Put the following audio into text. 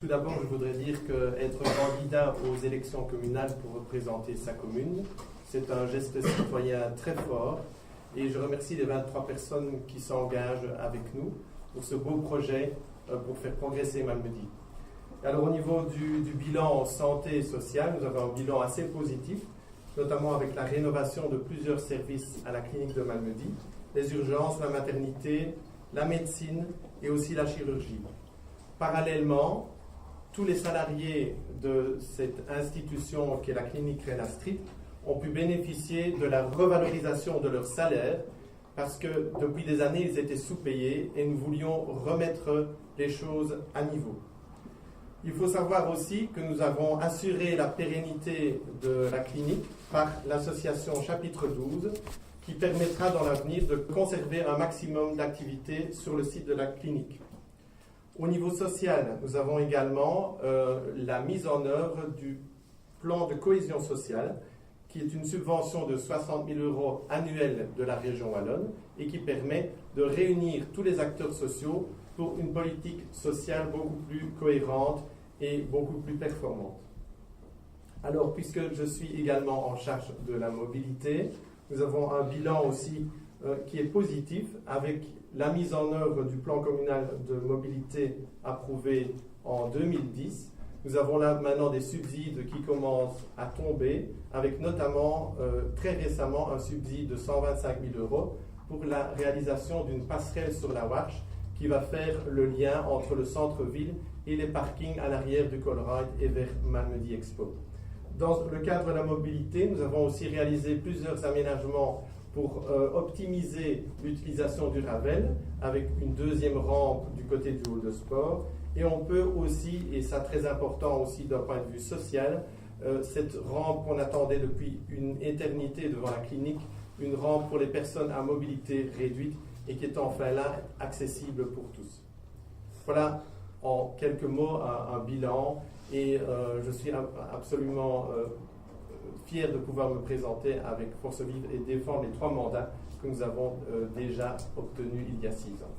Tout d'abord, je voudrais dire qu'être candidat aux élections communales pour représenter sa commune, c'est un geste citoyen très fort et je remercie les 23 personnes qui s'engagent avec nous pour ce beau projet pour faire progresser Malmedy. Alors au niveau du bilan santé et social, nous avons un bilan assez positif, notamment avec la rénovation de plusieurs services à la clinique de Malmedy, les urgences, la maternité, la médecine et aussi la chirurgie. Parallèlement, tous les salariés de cette institution qu'est la clinique Rena Street ont pu bénéficier de la revalorisation de leur salaire parce que depuis des années, ils étaient sous-payés et nous voulions remettre les choses à niveau. Il faut savoir aussi que nous avons assuré la pérennité de la clinique par l'association Chapitre 12 qui permettra dans l'avenir de conserver un maximum d'activités sur le site de la clinique. Au niveau social, nous avons également la mise en œuvre du plan de cohésion sociale, qui est une subvention de 60 000 € annuels de la région wallonne et qui permet de réunir tous les acteurs sociaux pour une politique sociale beaucoup plus cohérente et beaucoup plus performante. Alors, puisque je suis également en charge de la mobilité, nous avons un bilan aussi qui est positif avec la mise en œuvre du plan communal de mobilité approuvé en 2010. Nous avons là maintenant des subsides qui commencent à tomber, avec notamment très récemment un subside de 125 000 € pour la réalisation d'une passerelle sur la Warche qui va faire le lien entre le centre-ville et les parkings à l'arrière du Colruyt et vers Malmedy Expo. Dans le cadre de la mobilité, nous avons aussi réalisé plusieurs aménagements pour optimiser l'utilisation du Ravel avec une deuxième rampe du côté du hall de sport. Et on peut aussi, et ça très important aussi d'un point de vue social, cette rampe qu'on attendait depuis une éternité devant la clinique, une rampe pour les personnes à mobilité réduite et qui est enfin là accessible pour tous. Voilà en quelques mots un bilan et je suis absolument fier de pouvoir me présenter avec Force Vive et défendre les 3 mandats que nous avons déjà obtenus il y a 6 ans.